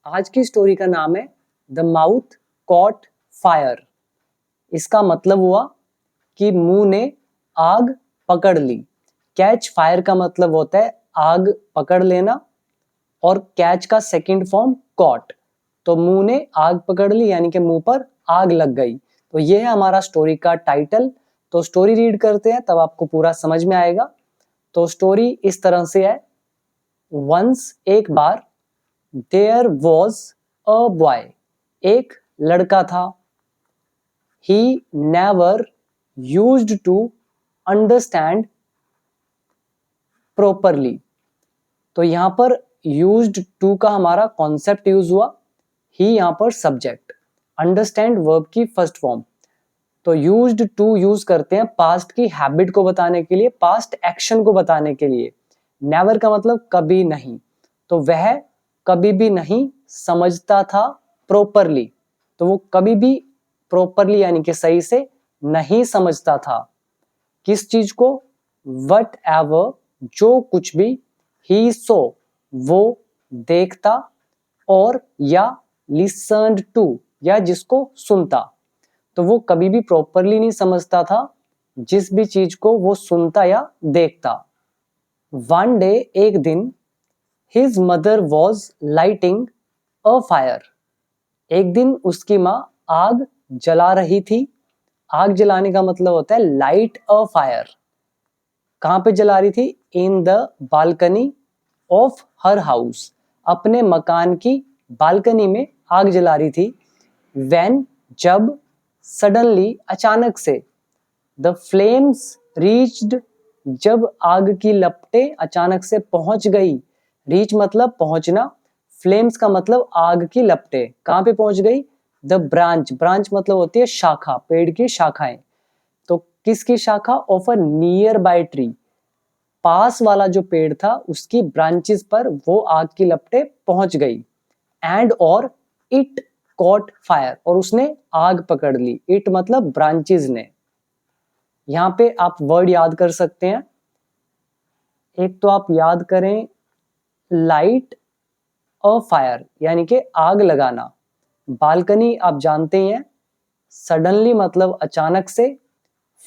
आज की स्टोरी का नाम है द माउथ कॉट फायर। इसका मतलब हुआ कि मुंह ने आग पकड़ ली। कैच फायर का मतलब होता है आग पकड़ लेना, और कैच का सेकंड फॉर्म कॉट। तो मुंह ने आग पकड़ ली यानी कि मुंह पर आग लग गई। तो ये है हमारा स्टोरी का टाइटल। तो स्टोरी रीड करते हैं तब आपको पूरा समझ में आएगा। तो स्टोरी इस तरह से है। वंस एक बार, देयर वॉज अ बॉय, एक लड़का था। He never used to understand properly. तो यहां पर यूज्ड टू का हमारा कॉन्सेप्ट यूज हुआ। ही यहां पर सब्जेक्ट, अंडरस्टैंड वर्ब की फर्स्ट फॉर्म। तो यूज्ड टू यूज करते हैं पास्ट की हैबिट को बताने के लिए, पास्ट एक्शन को बताने के लिए। नेवर का मतलब कभी नहीं। तो वह कभी भी नहीं समझता था प्रॉपरली। तो वो कभी भी प्रॉपरली यानी कि सही से नहीं समझता था। किस चीज को? वट एवर, जो कुछ भी। ही सो, वो देखता, और या लिसन्ड टू, या जिसको सुनता। तो वो कभी भी प्रॉपरली नहीं समझता था जिस भी चीज को वो सुनता या देखता। वन डे, एक दिन, his mother was lighting a fire. एक दिन उसकी माँ आग जला रही थी। आग जलाने का मतलब होता है लाइट अ फायर। कहां पे जला रही थी? In the balcony of her house, अपने मकान की बालकनी में आग जला रही थी। व्हेन, जब, सडनली, अचानक से, द फ्लेम्स रीच्ड, जब आग की लपटें अचानक से पहुंच गई। रीच मतलब पहुंचना, फ्लेम्स का मतलब आग की लपटें कहां पे पहुंच गई? द ब्रांच, ब्रांच मतलब होती है शाखा, पेड़ की शाखाएं। तो किसकी शाखा? Of a nearby tree, पास वाला जो पेड़ था उसकी ब्रांचेस पर वो आग की लपटें पहुंच गई। एंड, और, इट कॉट फायर, और उसने आग पकड़ ली। इट मतलब ब्रांचेस ने। यहां पे आप वर्ड याद कर सकते हैं। एक तो आप याद करें लाइट अ फायर यानी कि आग लगाना। बालकनी आप जानते ही हैं। सडनली मतलब अचानक से।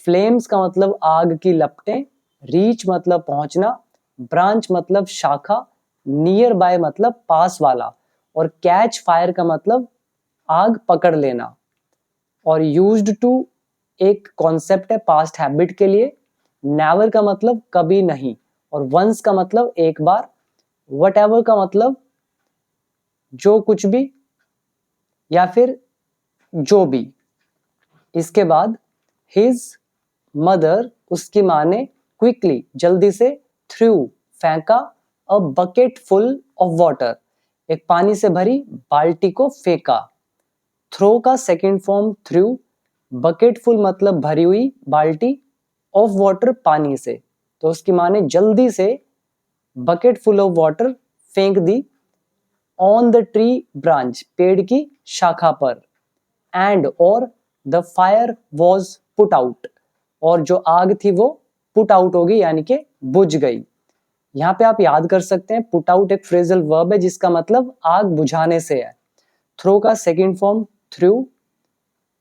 फ्लेम्स का मतलब आग की लपटें। रीच मतलब पहुंचना। ब्रांच मतलब शाखा। नियर बाय मतलब पास वाला। और कैच फायर का मतलब आग पकड़ लेना। और यूज्ड टू एक कॉन्सेप्ट है पास्ट हैबिट के लिए। नेवर का मतलब कभी नहीं, और वंस का मतलब एक बार। वट एवर का मतलब जो कुछ भी, या फिर जो भी। इसके बाद हिज मदर, उसकी माँ ने, क्विकली, जल्दी से, थ्रू, फेंका, a bucket full of water, एक पानी से भरी बाल्टी को फेंका। थ्रो का second form through. Bucket full मतलब भरी हुई बाल्टी, ऑफ वाटर पानी से। तो उसकी माँ ने जल्दी से बकेट फुल ऑफ वाटर फेंक दी। ऑन द ट्री ब्रांच, पेड़ की शाखा पर। एंड, और, the fire was put out, और जो आग थी वो पुट आउट हो गई यानी कि बुझ गई। यहाँ पे आप याद कर सकते हैं पुट आउट एक फ्रेजल वर्ब है जिसका मतलब आग बुझाने से है। थ्रो का सेकंड फॉर्म थ्रू,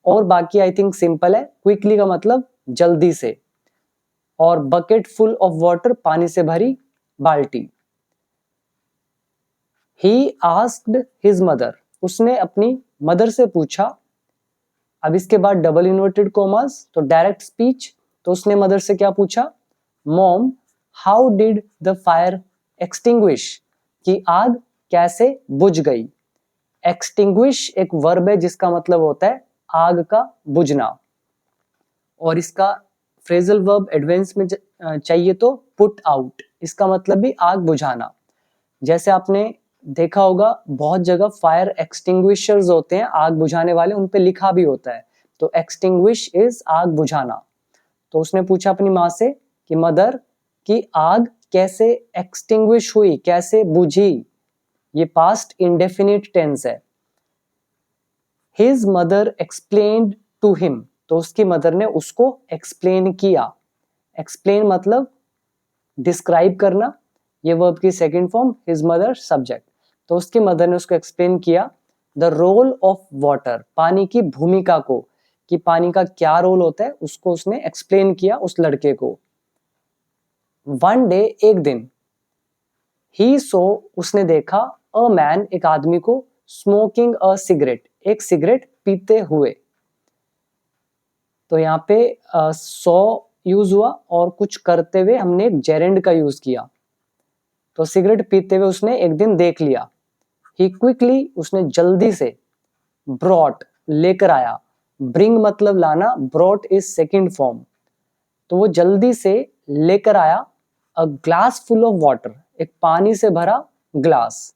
और बाकी आई थिंक सिंपल है। क्विकली का मतलब जल्दी से, और बकेट फुल ऑफ वाटर पानी से भरी बाल्टी। ही आस्क्ड हिज मदर, उसने अपनी मदर से पूछा। अब इसके बाद डबल इन्वर्टेड कोमास, तो डायरेक्ट स्पीच। तो उसने मदर से क्या पूछा? Mom, how did the fire extinguish, कि आग कैसे बुझ गई। एक्सटिंग्विश एक वर्ब है जिसका मतलब होता है आग का बुझना। और इसका फ्रेजल वर्ब एडवांस में चाहिए तो पुट आउट, इसका मतलब भी आग बुझाना। जैसे आपने देखा होगा बहुत जगह फायर एक्सटिंग्विशर्स होते हैं, आग बुझाने वाले, उन पे लिखा भी होता है। तो एक्सटिंग्विश इज आग बुझाना। तो उसने पूछा अपनी माँ से कि मदर, की आग कैसे एक्सटिंग्विश हुई, कैसे बुझी। ये पास्ट इंडेफिनिट टेंस है। His mother explained to him, तो उसकी मदर ने उसको एक्सप्लेन किया। एक्सप्लेन मतलब डिस्क्राइब करना। ये वर्ब की second form his mother subject. तो उसकी मदर ने उसको एक्सप्लेन किया द रोल ऑफ वाटर, पानी की भूमिका को, कि पानी का क्या रोल होता है, उसको उसने एक्सप्लेन किया उस लड़के को। वन डे, एक दिन, ही सो, उसने देखा, अ मैन, एक आदमी को, स्मोकिंग अ सिगरेट, एक सिगरेट पीते हुए। तो यहाँ पे सो यूज हुआ और कुछ करते हुए हमने एक जेरेंड का यूज किया। तो सिगरेट पीते हुए उसने एक दिन देख लिया। ही क्विकली, उसने जल्दी से, ब्रॉट, लेकर आया, ब्रिंग मतलब लाना, ब्रॉट इज सेकंड फॉर्म, तो वो जल्दी से लेकर आया, a glass full of water, एक पानी से भरा ग्लास,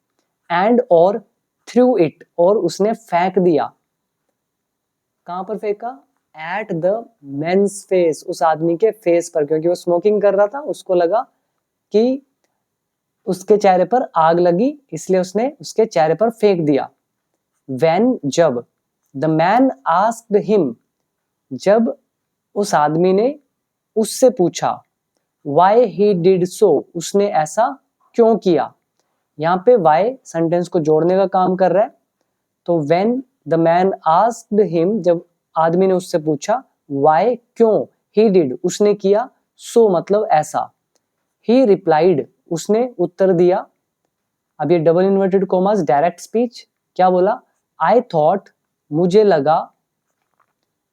एंड और थ्रू इट, और उसने फेंक दिया। कहां पर फेंका? एट द मेंस फेस, उस आदमी के फेस पर, क्योंकि वो स्मोकिंग कर रहा था, उसको लगा कि उसके चेहरे पर आग लगी, इसलिए उसने उसके चेहरे पर फेंक दिया। When, जब, द मैन आस्क्ड हिम, जब उस आदमी ने उससे पूछा, वाई ही डिड सो, उसने ऐसा क्यों किया। यहाँ पे वाई सेंटेंस को जोड़ने का काम कर रहा है। तो when the man asked him, जब आदमी ने उससे पूछा, वाई, क्यों, ही डिड, उसने किया, सो मतलब ऐसा, ही रिप्लाइड, उसने उत्तर दिया। अब ये double inverted commas, direct speech, क्या बोला? आई थॉट, मुझे लगा,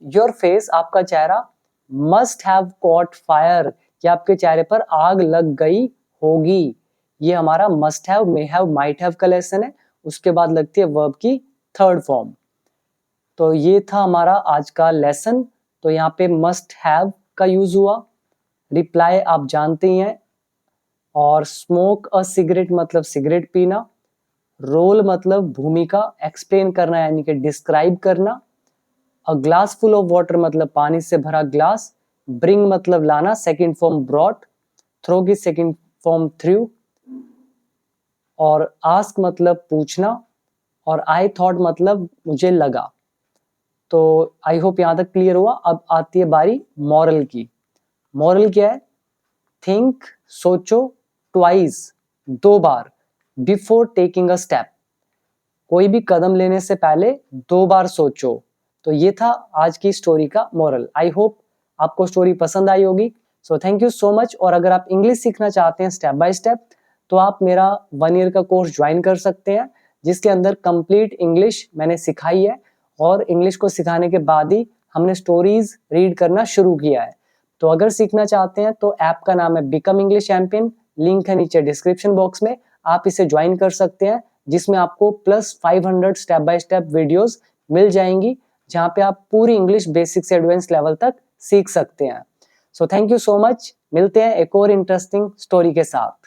योर फेस, आपका चेहरा, मस्ट हैव कॉट फायर, कि आपके चेहरे पर आग लग गई होगी। ये हमारा must have, may have, might have का लेसन है। उसके बाद लगती है वर्ब की थर्ड फॉर्म। तो ये था हमारा आज का लेसन। तो यहाँ पे मस्ट हैव का यूज हुआ, रिप्लाई आप जानते ही हैं, और स्मोक अ सिगरेट मतलब सिगरेट पीना, रोल मतलब भूमिका, एक्सप्लेन करना यानी कि डिस्क्राइब करना, a glass full of water मतलब पानी से भरा ग्लास, ब्रिंग मतलब लाना, सेकंड फॉर्म ब्रॉट, थ्रो की सेकंड फॉर्म थ्रू, और आस्क मतलब पूछना, और आई थॉट मतलब मुझे लगा। तो आई होप यहां तक क्लियर हुआ। अब आती है बारी मॉरल की। मॉरल क्या है? थिंक, सोचो, ट्वाइस, दो बार, बिफोर टेकिंग अ स्टेप, कोई भी कदम लेने से पहले दो बार सोचो। तो ये था आज की स्टोरी का मॉरल। आई होप आपको स्टोरी पसंद आई होगी। So thank you so much. और अगर आप इंग्लिश सीखना चाहते हैं स्टेप बाय स्टेप, तो आप मेरा 1 ईयर का कोर्स ज्वाइन कर सकते हैं, जिसके अंदर कंप्लीट इंग्लिश मैंने सिखाई है, और इंग्लिश को सिखाने के बाद ही हमने स्टोरीज रीड करना शुरू किया है। तो अगर सीखना चाहते हैं तो ऐप का नाम है बिकम इंग्लिश चैंपियन, लिंक है नीचे डिस्क्रिप्शन बॉक्स में, आप इसे ज्वाइन कर सकते हैं, जिसमें आपको +500 स्टेप बाय स्टेप वीडियोस मिल जाएंगी, जहां पे आप पूरी इंग्लिश बेसिक से एडवांस लेवल तक सीख सकते हैं। So thank you so much. मिलते हैं एक और इंटरेस्टिंग स्टोरी के साथ।